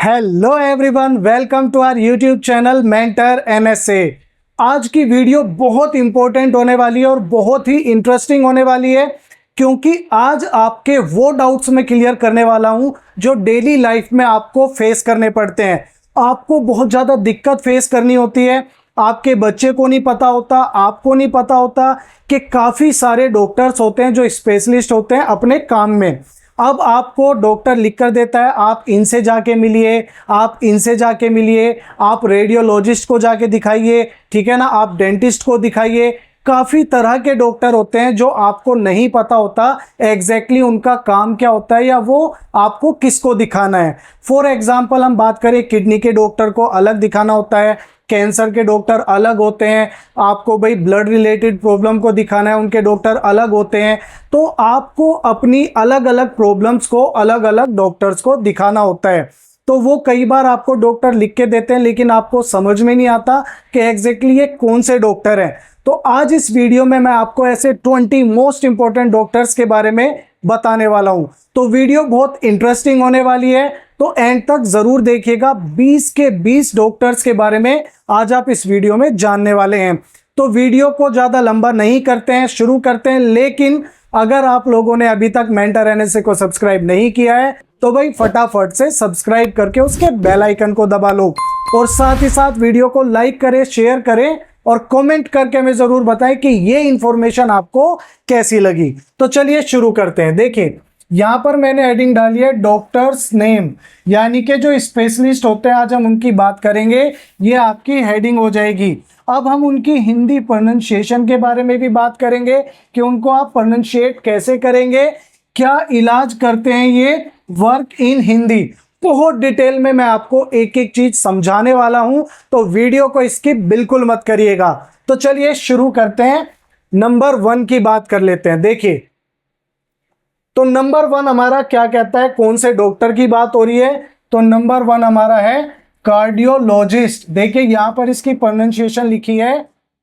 Hello everyone, welcome to our YouTube channel mentor NSA. आज की video बहुत important होने वाली है और बहुत ही इंटरेस्टिंग होने वाली है, क्योंकि आज आपके वो डाउट्स मैं क्लियर करने वाला हूं जो डेली लाइफ में आपको फेस करने पड़ते हैं। आपको बहुत ज़्यादा दिक्कत फेस करनी होती है, आपके बच्चे को नहीं पता होता, आपको नहीं पता होता कि काफ़ी सारे डॉक्टर्स होते हैं जो स्पेशलिस्ट होते हैं अपने काम में। अब आपको डॉक्टर लिख कर देता है, आप इनसे जाके मिलिए, आप इनसे जाके मिलिए, आप रेडियोलॉजिस्ट को जाके दिखाइए, ठीक है ना, आप डेंटिस्ट को दिखाइए। काफ़ी तरह के डॉक्टर होते हैं जो आपको नहीं पता होता एग्जैक्टली उनका काम क्या होता है या वो आपको किसको दिखाना है। फॉर एग्जांपल हम बात करें, किडनी के डॉक्टर को अलग दिखाना होता है, कैंसर के डॉक्टर अलग होते हैं, आपको भाई ब्लड रिलेटेड प्रॉब्लम को दिखाना है, उनके डॉक्टर अलग होते हैं। तो आपको अपनी अलग अलग प्रॉब्लम्स को अलग अलग डॉक्टर्स को दिखाना होता है। तो वो कई बार आपको डॉक्टर लिख के देते हैं, लेकिन आपको समझ में नहीं आता कि एग्जैक्टली ये कौन से डॉक्टर हैं। तो आज इस वीडियो में मैं आपको ऐसे 20 मोस्ट इंपॉर्टेंट डॉक्टर्स के बारे में बताने वाला हूं। तो वीडियो बहुत इंटरेस्टिंग होने वाली है, तो एंड तक जरूर देखिएगा। 20 के 20 डॉक्टर्स के बारे में आज आप इस वीडियो में जानने वाले हैं। तो वीडियो को ज़्यादा लंबा नहीं करते हैं, शुरू करते हैं। लेकिन अगर आप लोगों ने अभी तक मेंटर एनएसए को सब्सक्राइब नहीं किया है तो भाई फटाफट से सब्सक्राइब करके उसके बेल आइकन को दबा लो, और साथ ही साथ वीडियो को लाइक करें, शेयर करें और कमेंट करके हमें जरूर बताएं कि ये इंफॉर्मेशन आपको कैसी लगी। तो चलिए शुरू करते हैं। देखिए, यहां पर मैंने हेडिंग डाली है डॉक्टर्स नेम, यानी कि जो स्पेशलिस्ट होते हैं आज हम उनकी बात करेंगे, ये आपकी हेडिंग हो जाएगी। अब हम उनकी हिंदी प्रोनाउंसिएशन के बारे में भी बात करेंगे कि उनको आप प्रोनाउंशिएट कैसे करेंगे, क्या इलाज करते हैं ये, वर्क इन हिंदी। बहुत डिटेल में मैं आपको एक एक चीज समझाने वाला हूं, तो वीडियो को स्किप बिल्कुल मत करिएगा। तो चलिए शुरू करते हैं। नंबर 1 की बात कर लेते हैं। देखिए, तो नंबर 1 हमारा क्या कहता है, कौन से डॉक्टर की बात हो रही है। तो नंबर 1 हमारा है कार्डियोलॉजिस्ट। देखिए यहां पर इसकी प्रोनाउंसिएशन लिखी है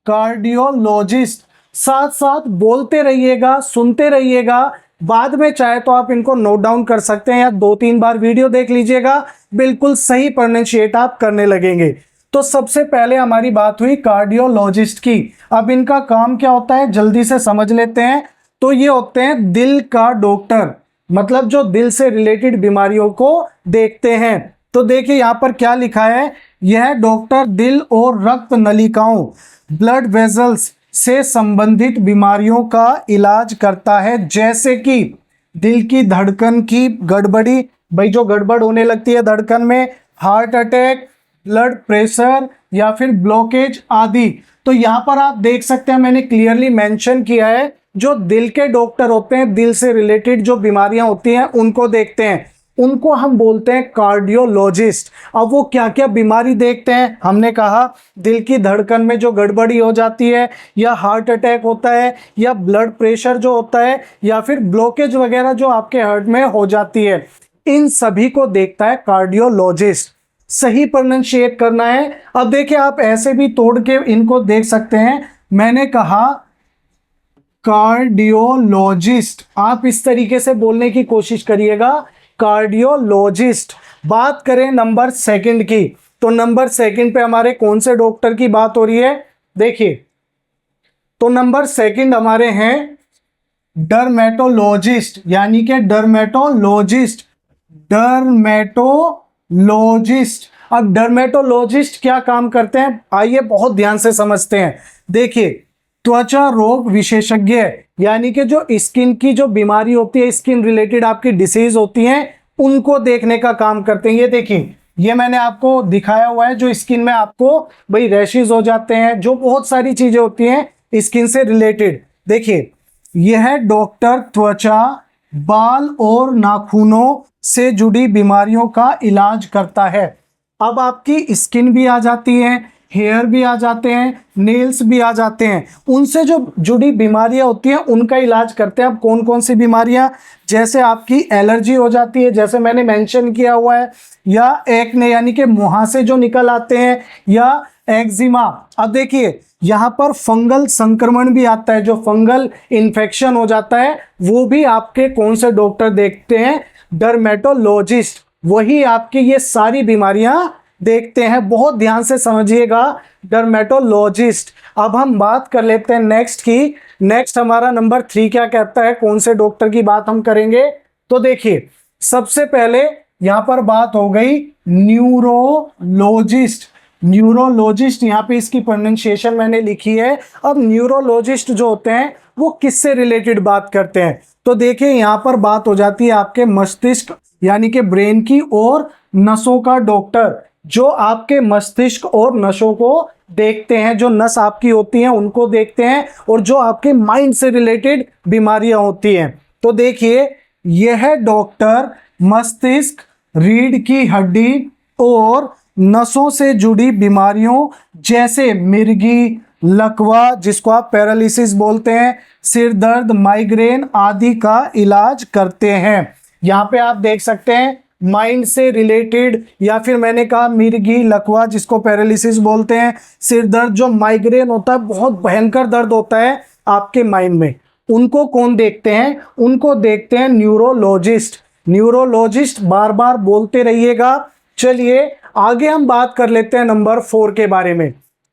कार्डियोलॉजिस्ट। साथ साथ बोलते रहिएगा, सुनते रहिएगा, बाद में चाहे तो आप इनको नोट डाउन कर सकते हैं या 2-3 बार वीडियो देख लीजिएगा, बिल्कुल सही प्रोनाउंशिएट आप करने लगेंगे। तो सबसे पहले हमारी बात हुई कार्डियोलॉजिस्ट की। अब इनका काम क्या होता है जल्दी से समझ लेते हैं। तो ये होते हैं दिल का डॉक्टर, मतलब जो दिल से रिलेटेड बीमारियों को देखते हैं। तो देखिए यहां पर क्या लिखा है, यह डॉक्टर दिल और रक्त नलिकाओं, ब्लड वेजल्स से संबंधित बीमारियों का इलाज करता है, जैसे कि दिल की धड़कन की गड़बड़ी, भाई जो गड़बड़ होने लगती है धड़कन में, हार्ट अटैक, ब्लड प्रेशर या फिर ब्लॉकेज आदि। तो यहां पर आप देख सकते हैं मैंने क्लियरली मेंशन किया है, जो दिल के डॉक्टर होते हैं, दिल से रिलेटेड जो बीमारियां होती हैं उनको देखते हैं, उनको हम बोलते हैं कार्डियोलॉजिस्ट। अब वो क्या क्या बीमारी देखते हैं, हमने कहा दिल की धड़कन में जो गड़बड़ी हो जाती है, या हार्ट अटैक होता है, या ब्लड प्रेशर जो होता है, या फिर ब्लॉकेज वगैरह जो आपके हार्ट में हो जाती है, इन सभी को देखता है कार्डियोलॉजिस्ट। सही प्रोनाउंशिएट करना है। अब देखिए आप ऐसे भी तोड़ के इनको देख सकते हैं, मैंने कहा कार्डियोलॉजिस्ट, आप इस तरीके से बोलने की कोशिश करिएगा, कार्डियोलॉजिस्ट। बात करें नंबर 2 की, तो नंबर 2 पे हमारे कौन से डॉक्टर की बात हो रही है। देखिए, तो नंबर 2 हमारे हैं डर्मेटोलॉजिस्ट, यानी कि डर्मेटोलॉजिस्ट। डर्मेटोलॉजिस्ट, अब डर्मेटोलॉजिस्ट क्या काम करते हैं, आइए बहुत ध्यान से समझते हैं। देखिए, त्वचा रोग विशेषज्ञ, यानी कि जो स्किन की जो बीमारी होती है, स्किन रिलेटेड आपकी डिसीज होती हैं, उनको देखने का काम करते हैं। ये देखिए, ये मैंने आपको दिखाया हुआ है, जो स्किन में आपको भाई रैशेज हो जाते हैं, जो बहुत सारी चीजें होती हैं स्किन से रिलेटेड। देखिए, यह डॉक्टर त्वचा, बाल और नाखूनों से जुड़ी बीमारियों का इलाज करता है। अब आपकी स्किन भी आ जाती है, हेयर भी आ जाते हैं, नेल्स भी आ जाते हैं, उनसे जो जुड़ी बीमारियां होती हैं उनका इलाज करते हैं। अब कौन कौन सी बीमारियां, जैसे आपकी एलर्जी हो जाती है, जैसे मैंने मेंशन किया हुआ है, या एक्ने यानी कि मुहासे जो निकल आते हैं, या एक्जिमा। अब देखिए यहाँ पर फंगल संक्रमण भी आता है, जो फंगल इन्फेक्शन हो जाता है, वो भी आपके कौन से डॉक्टर देखते हैं, डर्मेटोलॉजिस्ट। वही आपकी ये सारी बीमारियां देखते हैं। बहुत ध्यान से समझिएगा, डर्मेटोलॉजिस्ट। अब हम बात कर लेते हैं नेक्स्ट की। नेक्स्ट हमारा नंबर 3 क्या कहता है, कौन से डॉक्टर की बात हम करेंगे। तो देखिए, सबसे पहले यहां पर बात हो गई न्यूरोलॉजिस्ट। न्यूरोलॉजिस्ट यहाँ पे इसकी प्रोनाउंसिएशन मैंने लिखी है। अब न्यूरोलॉजिस्ट जो होते हैं वो किससे रिलेटेड बात करते हैं, तो देखिए यहाँ पर बात हो जाती है आपके मस्तिष्क यानी कि ब्रेन की और नसों का डॉक्टर, जो आपके मस्तिष्क और नसों को देखते हैं, जो नस आपकी होती हैं उनको देखते हैं, और जो आपके माइंड से रिलेटेड बीमारियां होती हैं। तो देखिए, यह डॉक्टर मस्तिष्क, रीढ़ की हड्डी और नसों से जुड़ी बीमारियों जैसे मिर्गी, लकवा जिसको आप पैरालिसिस बोलते हैं, सिर दर्द, माइग्रेन आदि का इलाज करते हैं। यहाँ पे आप देख सकते हैं माइंड से रिलेटेड, या फिर मैंने कहा मिर्गी, लकवा जिसको पैरालिसिस बोलते हैं, सिर दर्द, जो माइग्रेन होता है, बहुत भयंकर दर्द होता है आपके माइंड में, उनको कौन देखते हैं, उनको देखते हैं न्यूरोलॉजिस्ट। न्यूरोलॉजिस्ट बार बार बोलते रहिएगा। चलिए आगे हम बात कर लेते हैं नंबर 4 के बारे में।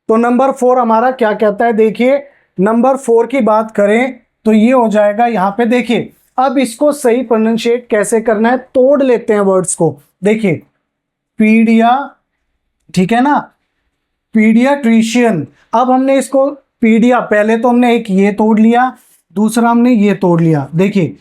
तो नंबर 4 हमारा क्या कहता है, देखिए नंबर 4 की बात करें तो ये हो जाएगा यहाँ पे। देखिए अब इसको सही प्रोनाउंशिएट कैसे करना है, तोड़ लेते हैं वर्ड्स को। देखिए पीडिया, ठीक है ना, पीडियाट्रिशियन। अब हमने इसको पीडिया, पहले तो हमने एक ये तोड़ लिया, दूसरा हमने ये तोड़ लिया। देखिए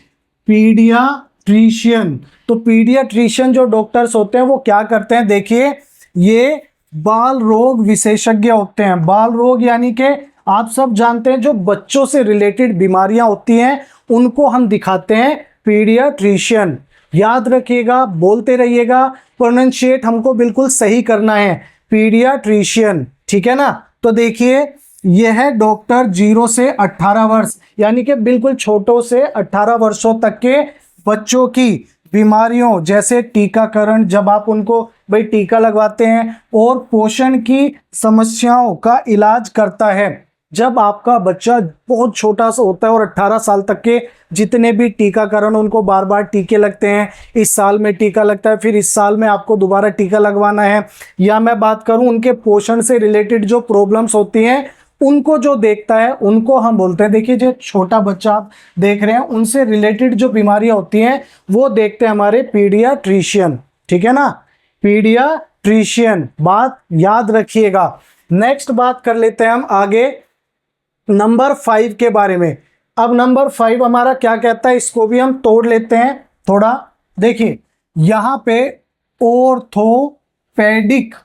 पीडियाट्रिशियन, तो पीडियाट्रिशियन जो डॉक्टर्स होते हैं वो क्या करते हैं, देखिए ये बाल रोग विशेषज्ञ होते हैं। बाल रोग यानी कि आप सब जानते हैं जो बच्चों से रिलेटेड बीमारियां होती हैं उनको हम दिखाते हैं पीडियाट्रिशियन। याद रखिएगा, बोलते रहिएगा, प्रोनाउंशिएट हमको बिल्कुल सही करना है, पीडियाट्रिशियन, ठीक है ना। तो देखिए यह डॉक्टर 0 से 18 वर्ष यानी कि बिल्कुल छोटों से 18 वर्षों तक के बच्चों की बीमारियों जैसे टीकाकरण, जब आप उनको भाई टीका लगवाते हैं, और पोषण की समस्याओं का इलाज करता है। जब आपका बच्चा बहुत छोटा सा होता है और 18 साल तक के जितने भी टीकाकरण, उनको बार बार टीके लगते हैं, इस साल में टीका लगता है, फिर इस साल में आपको दोबारा टीका लगवाना है, या मैं बात करूं उनके पोषण से रिलेटेड जो प्रॉब्लम्स होती हैं उनको जो देखता है उनको हम बोलते हैं। देखिए जो छोटा बच्चा आप देख रहे हैं उनसे रिलेटेड जो बीमारियां होती हैं वो देखते हैं हमारे पीडियाट्रिशियन, ठीक है ना, पीडियाट्रिशियन, बात याद रखिएगा। नेक्स्ट बात कर लेते हैं हम आगे नंबर 5 के बारे में। अब नंबर 5 हमारा क्या कहता है, इसको भी हम तोड़ लेते हैं थोड़ा। देखिए यहां पे ऑर्थोपेडिक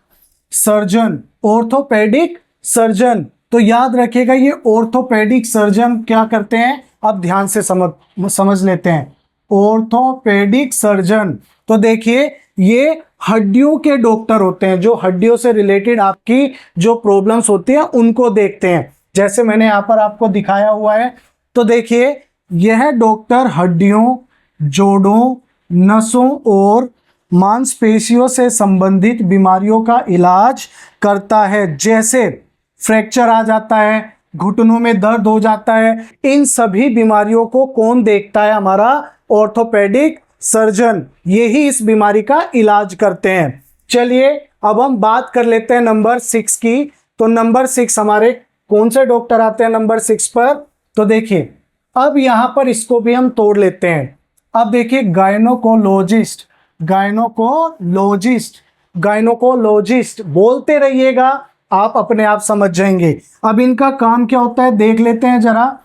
सर्जन, ऑर्थोपेडिक सर्जन, तो याद रखिएगा ये ऑर्थोपेडिक सर्जन क्या करते हैं, अब ध्यान से समझ लेते हैं। ऑर्थोपेडिक सर्जन, तो देखिए ये हड्डियों के डॉक्टर होते हैं, जो हड्डियों से रिलेटेड आपकी जो प्रॉब्लम्स होती हैं उनको देखते हैं, जैसे मैंने यहाँ पर आपको दिखाया हुआ है। तो देखिए यह डॉक्टर हड्डियों, जोड़ों, नसों और मांसपेशियों से संबंधित बीमारियों का इलाज करता है, जैसे फ्रैक्चर आ जाता है, घुटनों में दर्द हो जाता है, इन सभी बीमारियों को कौन देखता है, हमारा ऑर्थोपेडिक सर्जन, यही इस बीमारी का इलाज करते हैं। चलिए अब हम बात कर लेते हैं नंबर 6 की। तो नंबर 6 हमारे कौन से डॉक्टर आते हैं नंबर 6 पर, तो देखिए अब यहां पर इसको भी हम तोड़ लेते हैं। अब देखिए गायनोकोलॉजिस्ट, गायनोकोलॉजिस्ट, गायनोकोलॉजिस्ट, बोलते रहिएगा, आप अपने आप समझ जाएंगे। अब इनका काम क्या होता है देख लेते हैं जरा।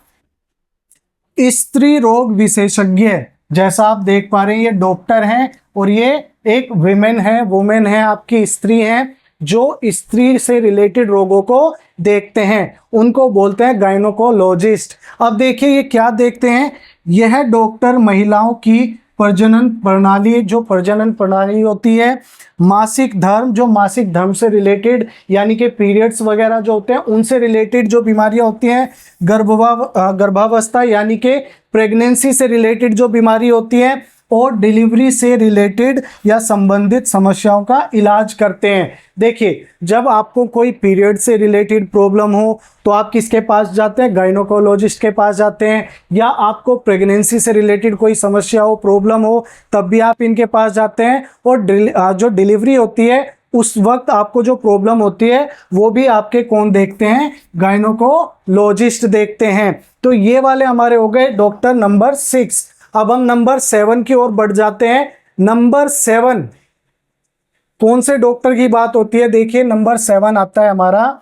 स्त्री रोग विशेषज्ञ, जैसा आप देख पा रहे हैं ये डॉक्टर हैं और ये एक वुमेन है, आपकी स्त्री है, जो स्त्री से रिलेटेड रोगों को देखते हैं, उनको बोलते हैं गायनोकोलॉजिस्ट। अब देखिए ये क्या देखते हैं, यह डॉक्टर महिलाओं की प्रजनन प्रणाली, जो प्रजनन प्रणाली होती है, मासिक धर्म, जो मासिक धर्म से रिलेटेड यानी कि पीरियड्स वगैरह जो होते हैं उनसे रिलेटेड जो बीमारियां होती हैं, गर्भावस्था यानी कि प्रेगनेंसी से रिलेटेड जो बीमारी होती है और डिलीवरी से रिलेटेड या संबंधित समस्याओं का इलाज करते हैं। देखिए, जब आपको कोई पीरियड से रिलेटेड प्रॉब्लम हो तो आप किसके पास जाते हैं? गायनोकोलॉजिस्ट के पास जाते हैं। या आपको प्रेगनेंसी से रिलेटेड कोई समस्या हो, प्रॉब्लम हो, तब भी आप इनके पास जाते हैं। और जो डिलीवरी होती है उस वक्त आपको जो प्रॉब्लम होती है वो भी आपके कौन देखते हैं? गायनोकोलॉजिस्ट देखते हैं। तो ये वाले हमारे हो गए डॉक्टर नंबर 6। अब हम नंबर 7 की ओर बढ़ जाते हैं। नंबर 7 कौन से डॉक्टर की बात होती है? देखिए, नंबर 7 आता है हमारा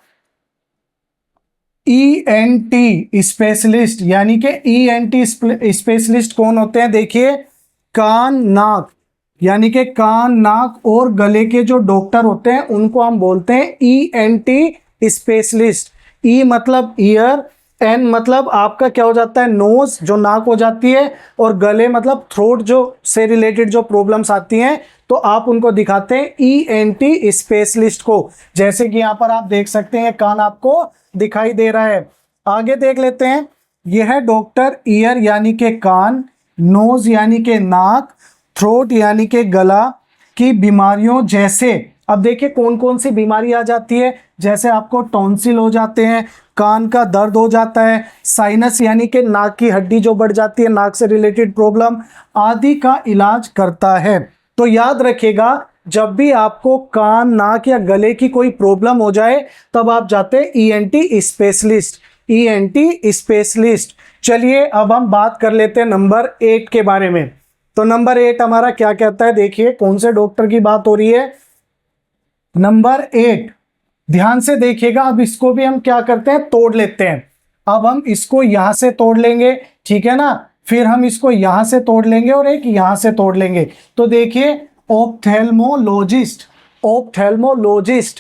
ENT स्पेशलिस्ट। यानी कि ENT स्पेशलिस्ट कौन होते हैं? देखिए, कान नाक, यानी कि कान नाक और गले के जो डॉक्टर होते हैं उनको हम बोलते हैं ENT स्पेशलिस्ट। ई मतलब ईयर, एन मतलब आपका क्या हो जाता है? नोज, जो नाक हो जाती है, और गले मतलब थ्रोट, जो से रिलेटेड जो प्रॉब्लम्स आती हैं तो आप उनको दिखाते हैं ENT स्पेशलिस्ट को। जैसे कि यहाँ पर आप देख सकते हैं कान आपको दिखाई दे रहा है। आगे देख लेते हैं। यह है डॉक्टर ईयर यानी कि कान, नोज यानी कि नाक, थ्रोट यानी कि गला की बीमारियों जैसे, अब देखिए कौन कौन सी बीमारी आ जाती है। जैसे आपको टॉन्सिल हो जाते हैं, कान का दर्द हो जाता है, साइनस यानी कि नाक की हड्डी जो बढ़ जाती है, नाक से रिलेटेड प्रॉब्लम आदि का इलाज करता है। तो याद रखिएगा, जब भी आपको कान, नाक या गले की कोई प्रॉब्लम हो जाए तब आप जाते हैं ENT स्पेशलिस्ट, ENT स्पेशलिस्ट। चलिए अब हम बात कर लेते हैं नंबर 8 के बारे में। तो नंबर 8 हमारा क्या कहता है? देखिए कौन से डॉक्टर की बात हो रही है। नंबर 8 ध्यान से देखिएगा। अब इसको भी हम क्या करते हैं? तोड़ लेते हैं। अब हम इसको यहां से तोड़ लेंगे, ठीक है ना, फिर हम इसको यहां से तोड़ लेंगे और एक यहां से तोड़ लेंगे। तो देखिए, ऑप्थेल्मोलॉजिस्ट, ऑप्थेल्मोलॉजिस्ट,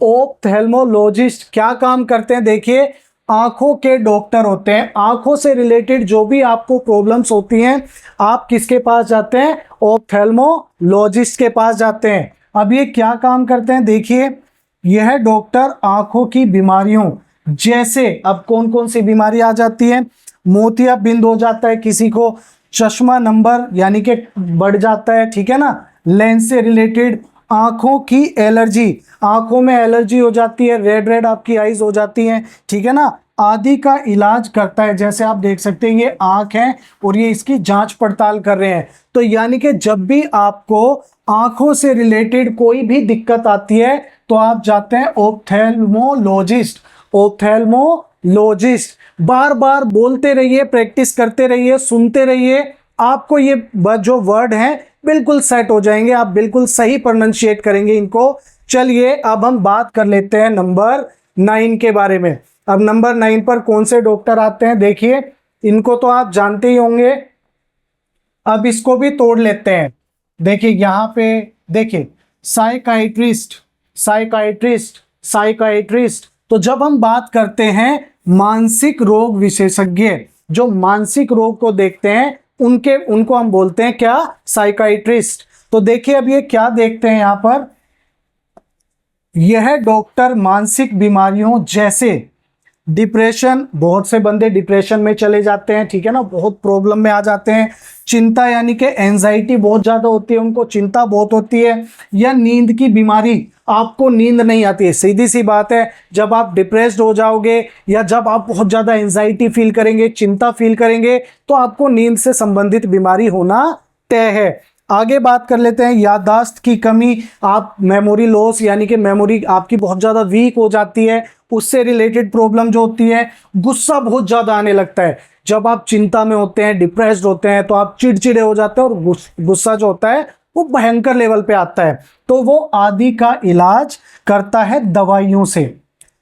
ऑप्थेल्मोलॉजिस्ट क्या काम करते हैं? देखिए, आंखों के डॉक्टर होते हैं। आंखों से रिलेटेड जो भी आपको प्रॉब्लम्स होती हैं आप किसके पास जाते हैं? ऑप्थेल्मोलॉजिस्ट के पास जाते हैं। अब ये क्या काम करते हैं? देखिए, यह डॉक्टर आंखों की बीमारियों जैसे, अब कौन कौन सी बीमारी आ जाती है? मोतियाबिंद हो जाता है किसी को, चश्मा नंबर यानी कि बढ़ जाता है, ठीक है ना, लेंस से रिलेटेड, आंखों की एलर्जी, आंखों में एलर्जी हो जाती है, रेड रेड आपकी आईज हो जाती हैं, ठीक है ना, आदि का इलाज करता है। जैसे आप देख सकते हैं ये आंख है और ये इसकी जांच पड़ताल कर रहे हैं। तो यानी कि जब भी आपको आंखों से रिलेटेड कोई भी दिक्कत आती है तो आप जाते हैं ऑप्थेल्मोलॉजिस्ट, ऑप्थेल्मोलॉजिस्ट। बार बार बोलते रहिए, प्रैक्टिस करते रहिए, सुनते रहिए, आपको ये जो वर्ड हैं बिल्कुल सेट हो जाएंगे, आप बिल्कुल सही प्रोनाउंशिएट करेंगे इनको। चलिए अब हम बात कर लेते हैं नंबर 9 के बारे में। अब नंबर 9 पर कौन से डॉक्टर आते हैं? देखिए, इनको तो आप जानते ही होंगे। अब इसको भी तोड़ लेते हैं। देखिए यहां पे देखिए, साइकाइट्रिस्ट, साइकाइट्रिस्ट, साइकाइट्रिस्ट। तो जब हम बात करते हैं मानसिक रोग विशेषज्ञ, जो मानसिक रोग को देखते हैं उनको हम बोलते हैं क्या? साइकाइट्रिस्ट। तो देखिए अब ये क्या देखते हैं यहां पर, यह डॉक्टर मानसिक बीमारियों जैसे डिप्रेशन, बहुत से बंदे डिप्रेशन में चले जाते हैं, ठीक है ना, बहुत प्रॉब्लम में आ जाते हैं। चिंता यानी कि एंजाइटी बहुत ज़्यादा होती है, उनको चिंता बहुत होती है। या नींद की बीमारी, आपको नींद नहीं आती है। सीधी सी बात है, जब आप डिप्रेस्ड हो जाओगे या जब आप बहुत ज़्यादा एंजाइटी फील करेंगे, चिंता फील करेंगे, तो आपको नींद से संबंधित बीमारी होना तय है। आगे बात कर लेते हैं याददाश्त की कमी, आप मेमोरी लॉस यानी कि मेमोरी आपकी बहुत ज़्यादा वीक हो जाती है, उससे रिलेटेड प्रॉब्लम जो होती है। गुस्सा बहुत ज़्यादा आने लगता है, जब आप चिंता में होते हैं, डिप्रेस्ड होते हैं, तो आप चिड़चिड़े हो जाते हैं और गुस्सा जो होता है वो भयंकर लेवल पे आता है। तो वो आदि का इलाज करता है दवाइयों से।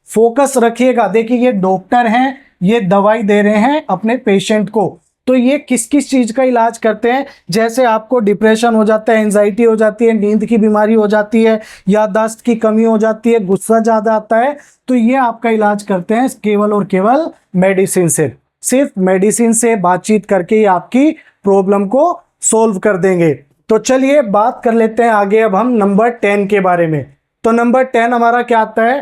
फोकस रखिएगा। देखिए ये डॉक्टर हैं, ये दवाई दे रहे हैं अपने पेशेंट को, तो ये किस किस चीज़ का इलाज करते हैं? जैसे आपको डिप्रेशन हो जाता है, एंजाइटी हो जाती है, नींद की बीमारी हो जाती है, याददाश्त की कमी हो जाती है, गुस्सा ज़्यादा आता है, तो ये आपका इलाज करते हैं केवल और केवल मेडिसिन से। सिर्फ मेडिसिन से बातचीत करके ये आपकी प्रॉब्लम को सोल्व कर देंगे। तो चलिए बात कर लेते हैं आगे अब हम नंबर 10 के बारे में। तो नंबर 10 हमारा क्या आता है?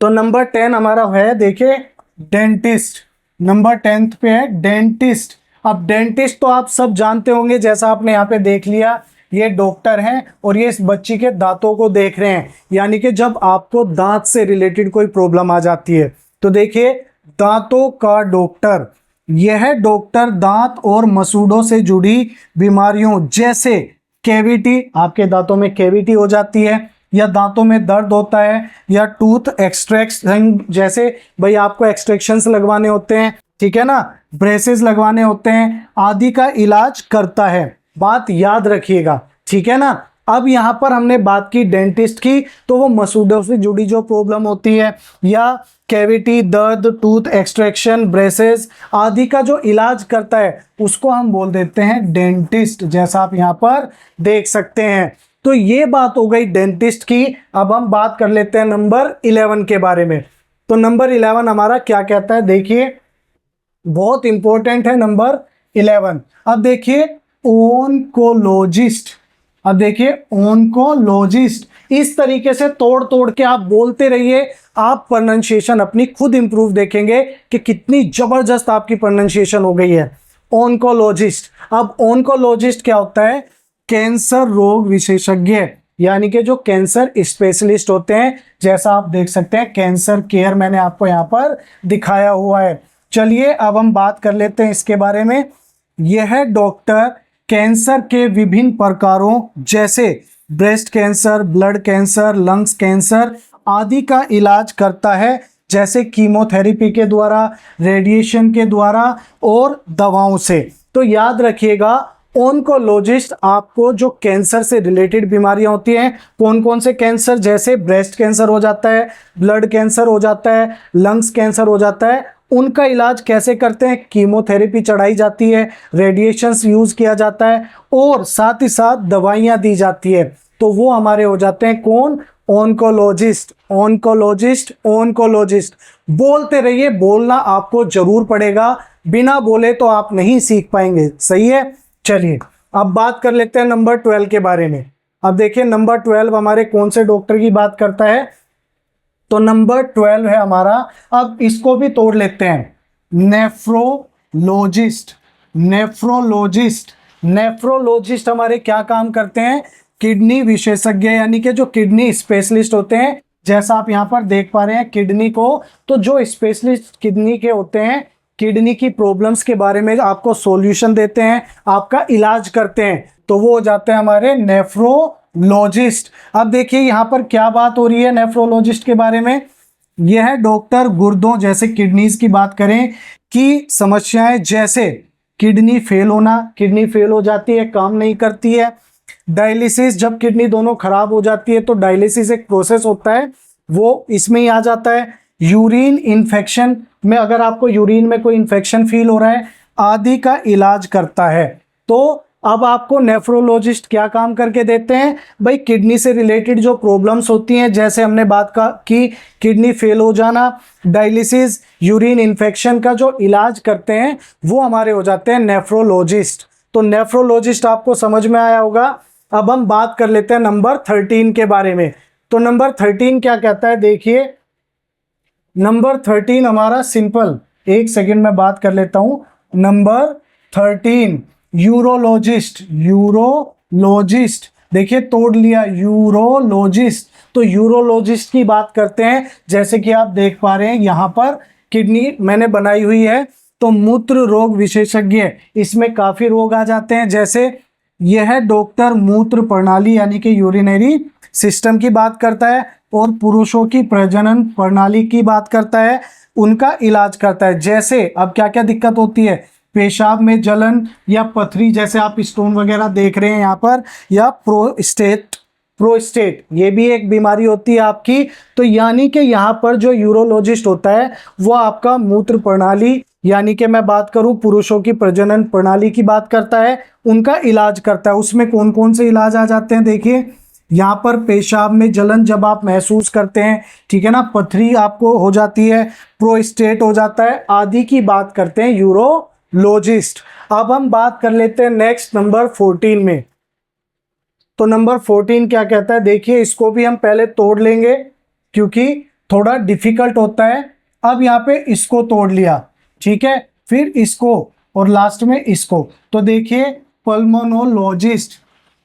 तो नंबर 10 हमारा है, देखिए, डेंटिस्ट। नंबर 10 पे है डेंटिस्ट। अब डेंटिस्ट तो आप सब जानते होंगे, जैसा आपने यहाँ पे देख लिया, ये डॉक्टर हैं और ये इस बच्ची के दांतों को देख रहे हैं। यानी कि जब आपको दांत से रिलेटेड कोई प्रॉब्लम आ जाती है तो देखिए, दांतों का डॉक्टर, यह डॉक्टर दांत और मसूड़ों से जुड़ी बीमारियों जैसे कैविटी, आपके दांतों में कैविटी हो जाती है या दांतों में दर्द होता है या टूथ एक्सट्रैक्शन, जैसे भाई आपको एक्सट्रैक्शंस लगवाने होते हैं, ठीक है ना, ब्रेसेस लगवाने होते हैं, आदि का इलाज करता है। बात याद रखिएगा, ठीक है ना। अब यहाँ पर हमने बात की डेंटिस्ट की, तो वो मसूड़ों से जुड़ी जो प्रॉब्लम होती है या कैविटी, दर्द, टूथ एक्सट्रैक्शन, ब्रेसेस आदि का जो इलाज करता है उसको हम बोल देते हैं डेंटिस्ट, जैसा आप यहाँ पर देख सकते हैं। तो ये बात हो गई डेंटिस्ट की। अब हम बात कर लेते हैं नंबर 11 के बारे में। तो नंबर 11 हमारा क्या कहता है, देखिए बहुत इंपॉर्टेंट है नंबर 11। अब देखिए ओन्कोलॉजिस्ट, अब देखिए ओन्कोलॉजिस्ट, इस तरीके से तोड़ तोड़ के आप बोलते रहिए, आप प्रोनाउंसिएशन अपनी खुद इंप्रूव देखेंगे कि कितनी जबरदस्त आपकी प्रोनाउंसिएशन हो गई है। ओन्कोलॉजिस्ट, अब ओन्कोलॉजिस्ट क्या होता है, कैंसर रोग विशेषज्ञ, यानी कि जो कैंसर स्पेशलिस्ट होते हैं, जैसा आप देख सकते हैं कैंसर केयर मैंने आपको यहाँ पर दिखाया हुआ है। चलिए अब हम बात कर लेते हैं इसके बारे में। यह डॉक्टर कैंसर के विभिन्न प्रकारों जैसे breast cancer, blood cancer, lungs cancer आदि का इलाज करता है, जैसे कीमोथेरेपी के द्वारा, रेडिएशन के द्वारा और दवाओं से। तो याद रखिएगा, ओन्कोलॉजिस्ट आपको जो कैंसर से रिलेटेड बीमारियां होती हैं, कौन कौन से कैंसर, जैसे ब्रेस्ट कैंसर हो जाता है, ब्लड कैंसर हो जाता है, लंग्स कैंसर हो जाता है, उनका इलाज कैसे करते हैं, कीमोथेरेपी चढ़ाई जाती है, रेडिएशंस यूज किया जाता है और साथ ही साथ दवाइयां दी जाती है। तो वो हमारे हो जाते हैं कौन, ओन्कोलॉजिस्ट। ओन्कोलॉजिस्ट, ओन्कोलॉजिस्ट बोलते रहिए, बोलना आपको जरूर पड़ेगा, बिना बोले तो आप नहीं सीख पाएंगे, सही है। चलिए अब बात कर लेते हैं नंबर 12 के बारे में। अब देखिए नंबर 12 हमारे कौन से डॉक्टर की बात करता है, तो नंबर 12 है हमारा, अब इसको भी तोड़ लेते हैं, नेफ्रोलॉजिस्ट। नेफ्रोलॉजिस्ट, नेफ्रोलॉजिस्ट हमारे क्या काम करते हैं, किडनी विशेषज्ञ, यानी कि जो किडनी स्पेशलिस्ट होते हैं, जैसा आप यहाँ पर देख पा रहे हैं किडनी को, तो जो स्पेशलिस्ट किडनी के होते हैं, किडनी की प्रॉब्लम्स के बारे में आपको सॉल्यूशन देते हैं, आपका इलाज करते हैं, तो वो हो जाते हैं हमारे नेफ्रोलॉजिस्ट। अब देखिए यहाँ पर क्या बात हो रही है नेफ्रोलॉजिस्ट के बारे में। यह डॉक्टर गुर्दों जैसे किडनीज की बात करें कि समस्याएं जैसे किडनी फेल होना, किडनी फेल हो जाती है, काम नहीं करती है, डायलिसिस, जब किडनी दोनों खराब हो जाती है तो डायलिसिस एक प्रोसेस होता है, वो इसमें ही आ जाता है। यूरिन इन्फेक्शन में, अगर आपको यूरिन में कोई इन्फेक्शन फील हो रहा है, आदि का इलाज करता है। तो अब आपको नेफ्रोलॉजिस्ट क्या काम करके देते हैं भाई, किडनी से रिलेटेड जो प्रॉब्लम्स होती हैं, जैसे हमने बात की किडनी फेल हो जाना, डायलिसिस, यूरिन इन्फेक्शन का जो इलाज करते हैं वो हमारे हो जाते हैं नेफ्रोलॉजिस्ट। तो नेफ्रोलॉजिस्ट आपको समझ में आया होगा। अब हम बात कर लेते हैं नंबर 13 के बारे में। तो नंबर 13 क्या कहता है, देखिए नंबर 13 हमारा सिंपल, एक सेकंड में बात कर लेता हूं। Number 13 urologist. यूरोलॉजिस्ट देखिए तोड़ लिया, यूरोलॉजिस्ट। तो यूरोलॉजिस्ट की बात करते हैं, जैसे कि आप देख पा रहे हैं यहाँ पर किडनी मैंने बनाई हुई है, तो मूत्र रोग विशेषज्ञ, इसमें काफी रोग आ जाते हैं, जैसे यह डॉक्टर मूत्र प्रणाली यानी कि यूरिनरी सिस्टम की बात करता है और पुरुषों की प्रजनन प्रणाली की बात करता है, उनका इलाज करता है। जैसे अब क्या क्या दिक्कत होती है, पेशाब में जलन या पथरी, जैसे आप स्टोन वगैरह देख रहे हैं यहाँ पर, या प्रोस्टेट ये भी एक बीमारी होती है आपकी। तो यानी कि यहाँ पर जो यूरोलॉजिस्ट होता है वो आपका मूत्र प्रणाली, यानी कि मैं बात करूं पुरुषों की प्रजनन प्रणाली की बात करता है, उनका इलाज करता है। उसमें कौन कौन से इलाज आ जाते हैं, देखिए यहाँ पर पेशाब में जलन जब आप महसूस करते हैं, ठीक है ना, पथरी आपको हो जाती है, प्रोस्टेट हो जाता है, आदि की बात करते हैं यूरोलॉजिस्ट। अब हम बात कर लेते हैं नेक्स्ट नंबर 14 में। तो नंबर 14 क्या कहता है, देखिए इसको भी हम पहले तोड़ लेंगे क्योंकि थोड़ा डिफिकल्ट होता है। अब यहाँ पे इसको तोड़ लिया, ठीक है, फिर इसको, और लास्ट में इसको। तो देखिए पल्मोनोलॉजिस्ट,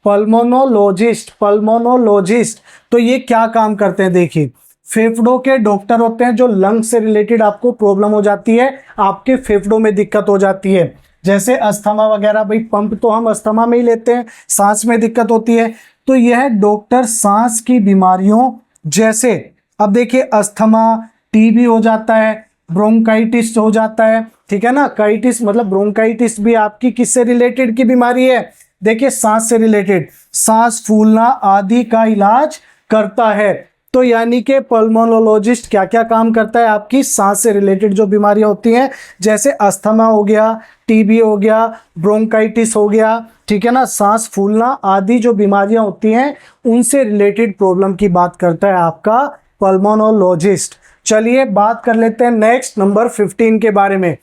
पल्मोनोलॉजिस्ट, पल्मोनोलॉजिस्ट, तो ये क्या काम करते हैं? देखिए फेफड़ों के डॉक्टर होते हैं जो लंग से रिलेटेड आपको प्रॉब्लम हो जाती है, आपके फेफड़ों में दिक्कत हो जाती है, जैसे अस्थमा वगैरह। भाई पंप तो हम अस्थमा में ही लेते हैं, सांस में दिक्कत होती है, तो यह डॉक्टर सांस की बीमारियों जैसे, अब देखिए अस्थमा, टीबी हो जाता है, ब्रोंकाइटिस हो जाता है, ठीक है ना। काइटिस मतलब ब्रोंकाइटिस भी आपकी किससे रिलेटेड की बीमारी है? देखिए सांस से रिलेटेड, सांस फूलना आदि का इलाज करता है। तो यानी कि पल्मोनोलॉजिस्ट क्या क्या काम करता है? आपकी सांस से रिलेटेड जो बीमारियां होती हैं, जैसे अस्थमा हो गया, टीबी हो गया, ब्रोंकाइटिस हो गया, ठीक है ना, सांस फूलना आदि जो बीमारियां होती हैं उनसे रिलेटेड प्रॉब्लम की बात करता है आपका पल्मोनोलॉजिस्ट। चलिए बात कर लेते हैं नेक्स्ट नंबर 15 के बारे में।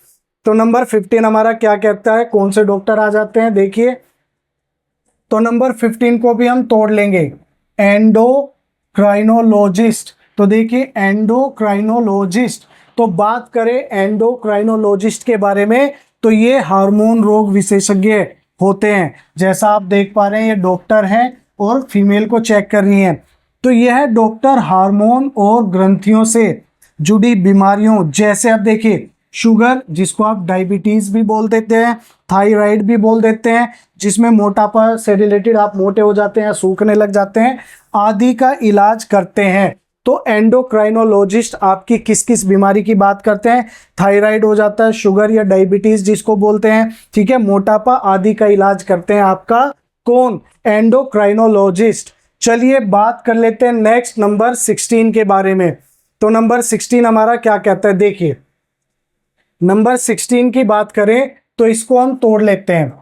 तो नंबर 15 हमारा क्या कहता है, कौन से डॉक्टर आ जाते हैं? देखिए तो नंबर 15 को भी हम तोड़ लेंगे, एंडोक्राइनोलॉजिस्ट। तो देखिए एंडोक्राइनोलॉजिस्ट, तो बात करें एंडोक्राइनोलॉजिस्ट के बारे में, तो ये हार्मोन रोग विशेषज्ञ होते हैं। जैसा आप देख पा रहे हैं ये डॉक्टर हैं और फीमेल को चेक कर रही हैं। तो यह डॉक्टर हार्मोन और ग्रंथियों से जुड़ी बीमारियों, जैसे आप देखिए शुगर, जिसको आप डायबिटीज भी बोल देते हैं, थायराइड भी बोल देते हैं, जिसमें मोटापा से रिलेटेड आप मोटे हो जाते हैं, सूखने लग जाते हैं, आदि का इलाज करते हैं। तो एंडोक्राइनोलॉजिस्ट आपकी किस किस बीमारी की बात करते हैं? थायराइड हो जाता है, शुगर या डायबिटीज जिसको बोलते हैं, ठीक है, मोटापा आदि का इलाज करते हैं आपका कौन? एंडोक्राइनोलॉजिस्ट। चलिए बात कर लेते हैं नेक्स्ट नंबर 16 के बारे में। तो नंबर 16 हमारा क्या कहता है? देखिए नंबर 16 की बात करें तो इसको हम तोड़ लेते हैं,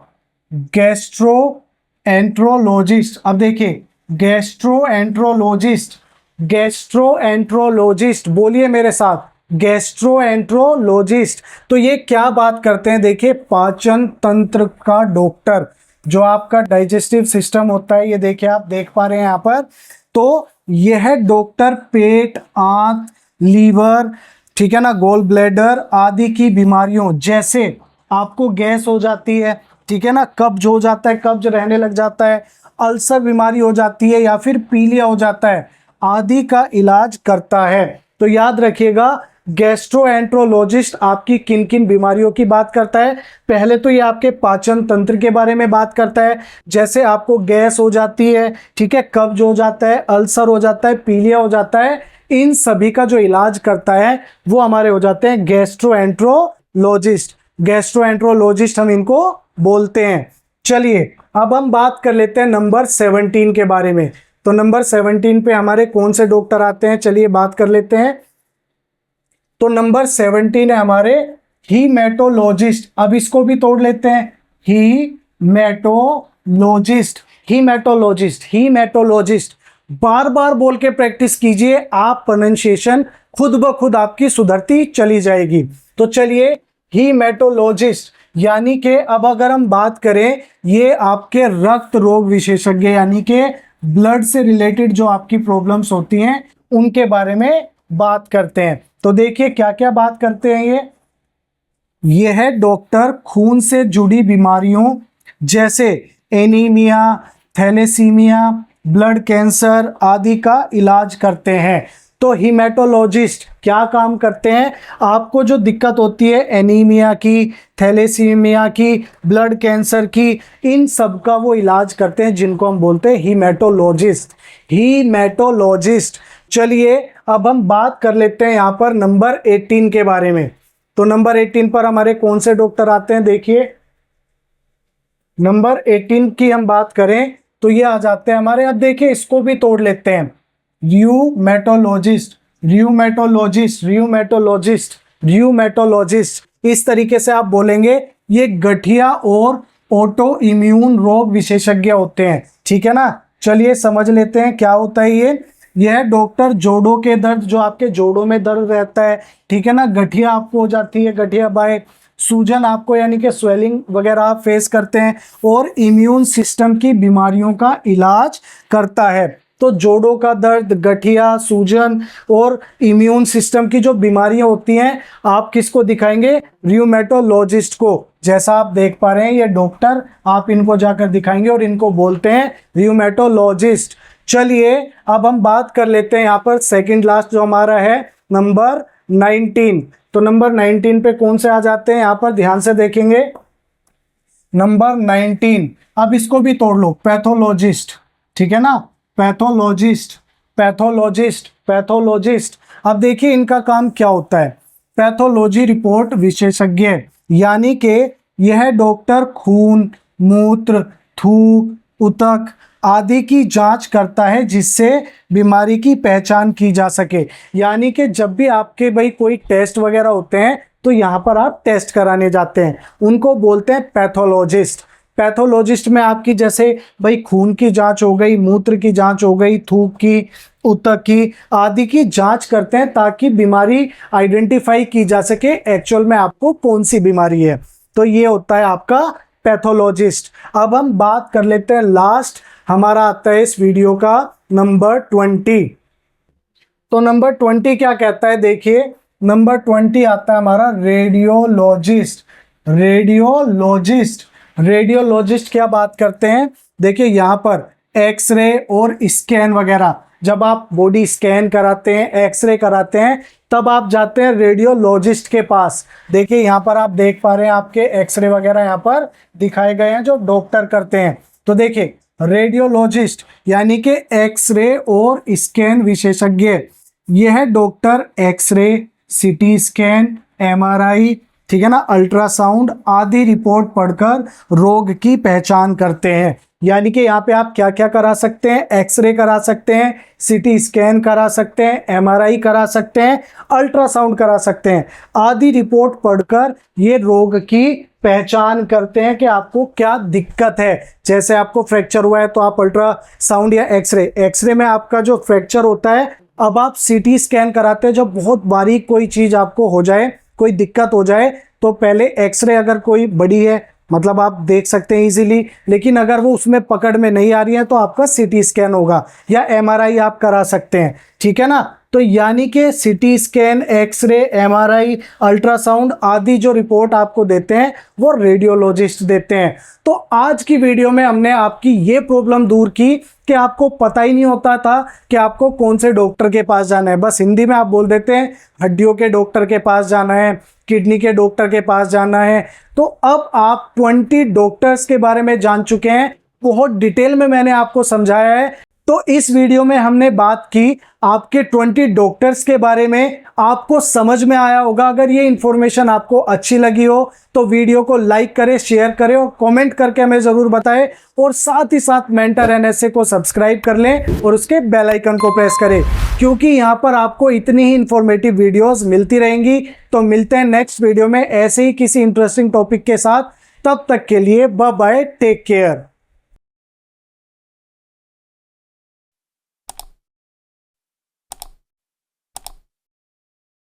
गैस्ट्रोएंट्रोलॉजिस्ट। अब देखिए गैस्ट्रोएंट्रोलॉजिस्ट, गैस्ट्रोएंट्रोलॉजिस्ट, बोलिए मेरे साथ, गैस्ट्रोएंट्रोलॉजिस्ट। तो ये क्या बात करते हैं? देखिए पाचन तंत्र का डॉक्टर, जो आपका डाइजेस्टिव सिस्टम होता है, ये देखिए आप देख पा रहे हैं यहाँ पर। तो यह डॉक्टर पेट, आंत, लीवर, ठीक है ना, गोल ब्लैडर आदि की बीमारियों, जैसे आपको गैस हो जाती है, ठीक है ना, कब्ज हो जाता है, कब्ज रहने लग जाता है, अल्सर बीमारी हो जाती है, या फिर पीलिया हो जाता है, आदि का इलाज करता है। तो याद रखिएगा गैस्ट्रोएंट्रोलॉजिस्ट आपकी किन किन बीमारियों की बात करता है। पहले तो ये आपके पाचन तंत्र के बारे में बात करता है, जैसे आपको गैस हो जाती है, ठीक है, कब्ज हो जाता है, अल्सर हो जाता है, पीलिया हो जाता है, इन सभी का जो इलाज करता है वो हमारे हो जाते हैं गैस्ट्रोएंट्रोलॉजिस्ट। गैस्ट्रोएंट्रोलॉजिस्ट हम इनको बोलते हैं। चलिए अब हम बात कर लेते हैं नंबर 17 के बारे में। तो नंबर 17 पे हमारे कौन से डॉक्टर आते हैं, चलिए बात कर लेते हैं। तो नंबर 17 है हमारे हीमेटोलॉजिस्ट। अब इसको भी तोड़ लेते हैं, हीमेटोलॉजिस्ट, हीमेटोलॉजिस्ट, हीमेटोलॉजिस्ट। बार बार बोल के प्रैक्टिस कीजिए, आप प्रोनाउंसिएशन खुद ब खुद आपकी सुधरती चली जाएगी। तो चलिए हीमेटोलॉजिस्ट, यानी कि अब अगर हम बात करें, ये आपके रक्त रोग विशेषज्ञ, यानी कि ब्लड से रिलेटेड जो आपकी प्रॉब्लम्स होती हैं उनके बारे में बात करते हैं। तो देखिए क्या क्या बात करते हैं ये है डॉक्टर खून से जुड़ी बीमारियों, जैसे एनीमिया, थैलेसीमिया, ब्लड कैंसर आदि का इलाज करते हैं। तो हीमेटोलॉजिस्ट क्या काम करते हैं? आपको जो दिक्कत होती है एनीमिया की, थैलेसीमिया की, ब्लड कैंसर की, इन सब का वो इलाज करते हैं, जिनको हम बोलते हैं हीमेटोलॉजिस्ट, हीमेटोलॉजिस्ट। चलिए अब हम बात कर लेते हैं यहाँ पर नंबर 18 के बारे में। तो नंबर 18 पर हमारे कौन से डॉक्टर आते हैं? देखिए नंबर 18 की हम बात करें तो ये आ जाते हैं हमारे, अब देखिए इसको भी तोड़ लेते हैं, र्यूमेटोलॉजिस्ट, र्यूमेटोलॉजिस्ट, र्यूमेटोलॉजिस्ट, र्यूमेटोलॉजिस्ट। इस तरीके से आप बोलेंगे। ये गठिया और ऑटो इम्यून रोग विशेषज्ञ होते हैं, ठीक है ना। चलिए समझ लेते हैं क्या होता है ये। यह डॉक्टर जोड़ों के दर्द, जो आपके जोड़ों में दर्द रहता है, ठीक है ना, गठिया आपको हो जाती है, गठिया बाय सूजन आपको, यानी कि स्वेलिंग वगैरह आप फेस करते हैं, और इम्यून सिस्टम की बीमारियों का इलाज करता है। तो जोड़ों का दर्द, गठिया, सूजन और इम्यून सिस्टम की जो बीमारियां होती हैं, आप किसको दिखाएंगे? रियूमेटोलॉजिस्ट को। जैसा आप देख पा रहे हैं ये डॉक्टर, आप इनको जाकर दिखाएंगे और इनको बोलते हैं रियूमेटोलॉजिस्ट। चलिए अब हम बात कर लेते हैं यहाँ पर सेकंड लास्ट जो हमारा है नंबर 19। तो नंबर 19 पे कौन से आ जाते हैं यहाँ पर, ध्यान से देखेंगे। नंबर 19, अब इसको भी तोड़ लो, पैथोलॉजिस्ट, ठीक है ना, पैथोलॉजिस्ट, पैथोलॉजिस्ट, पैथोलॉजिस्ट। अब देखिए इनका काम क्या होता है। पैथोलॉजी रिपोर्ट विशेषज्ञ, यानी कि यह डॉक्टर खून, मूत्र, थूक, उतक आदि की जांच करता है जिससे बीमारी की पहचान की जा सके। यानी कि जब भी आपके भाई कोई टेस्ट वगैरह होते हैं तो यहाँ पर आप टेस्ट कराने जाते हैं, उनको बोलते हैं पैथोलॉजिस्ट। पैथोलॉजिस्ट में आपकी जैसे भाई खून की जांच हो गई, मूत्र की जांच हो गई, थूक की, उतक की आदि की जांच करते हैं ताकि बीमारी आइडेंटिफाई की जा सके एक्चुअल में आपको कौन सी बीमारी है। तो ये होता है आपका पैथोलॉजिस्ट। अब हम बात कर लेते हैं लास्ट, हमारा आता है इस वीडियो का नंबर 20। तो नंबर 20 क्या कहता है, देखिए नंबर 20 आता है हमारा रेडियोलॉजिस्ट। रेडियोलॉजिस्ट, रेडियोलॉजिस्ट क्या बात करते हैं, देखिए यहाँ पर एक्सरे और स्कैन वगैरह, जब आप बॉडी स्कैन कराते हैं, एक्सरे कराते हैं, तब आप जाते हैं रेडियोलॉजिस्ट के पास। देखिए यहाँ पर आप देख पा रहे हैं आपके एक्सरे वगैरह यहाँ पर दिखाए गए हैं जो डॉक्टर करते हैं। तो देखिए रेडियोलॉजिस्ट यानी कि एक्सरे और स्कैन विशेषज्ञ, यह doctor x-ray, CT scan, MRI, ठीक है ना, अल्ट्रासाउंड आदि रिपोर्ट पढ़कर रोग की पहचान करते हैं। यानी कि यहाँ पे आप क्या क्या करा सकते हैं, एक्सरे करा सकते हैं, सीटी स्कैन करा सकते हैं, एमआरआई करा सकते हैं, अल्ट्रासाउंड करा सकते हैं, आदि रिपोर्ट पढ़कर ये रोग की पहचान करते हैं कि आपको क्या दिक्कत है। जैसे आपको फ्रैक्चर हुआ है तो आप अल्ट्रासाउंड या एक्सरे, एक्सरे में आपका जो फ्रैक्चर होता है, अब आप सीटी स्कैन कराते हैं, जब बहुत बारीक कोई चीज़ आपको हो जाए, कोई दिक्कत हो जाए, तो पहले एक्सरे अगर कोई बड़ी है मतलब आप देख सकते हैं इजीली, लेकिन अगर वो उसमें पकड़ में नहीं आ रही है तो आपका सीटी स्कैन होगा या एमआरआई आप करा सकते हैं, ठीक है ना। तो यानी कि CT scan, x ray, MRI, ultrasound आदि जो रिपोर्ट आपको देते हैं वो रेडियोलॉजिस्ट देते हैं। तो आज की वीडियो में हमने आपकी ये प्रॉब्लम दूर की कि आपको पता ही नहीं होता था कि आपको कौन से डॉक्टर के पास जाना है। बस हिंदी में आप बोल देते हैं हड्डियों के डॉक्टर के पास जाना है, किडनी के डॉक्टर के पास जाना है। तो अब आप 20 डॉक्टर्स के बारे में जान चुके हैं, बहुत डिटेल में मैंने आपको समझाया है। तो इस वीडियो में हमने बात की आपके 20 डॉक्टर्स के बारे में, आपको समझ में आया होगा। अगर ये इन्फॉर्मेशन आपको अच्छी लगी हो तो वीडियो को लाइक करें, शेयर करें और कमेंट करके हमें ज़रूर बताएं, और साथ ही साथ मेंटर एनएसए को सब्सक्राइब कर लें और उसके बेल आइकन को प्रेस करें, क्योंकि यहाँ पर आपको इतनी ही इन्फॉर्मेटिव वीडियोस मिलती रहेंगी। तो मिलते हैं नेक्स्ट वीडियो में ऐसे ही किसी इंटरेस्टिंग टॉपिक के साथ। तब तक के लिए बाय बाय, टेक केयर।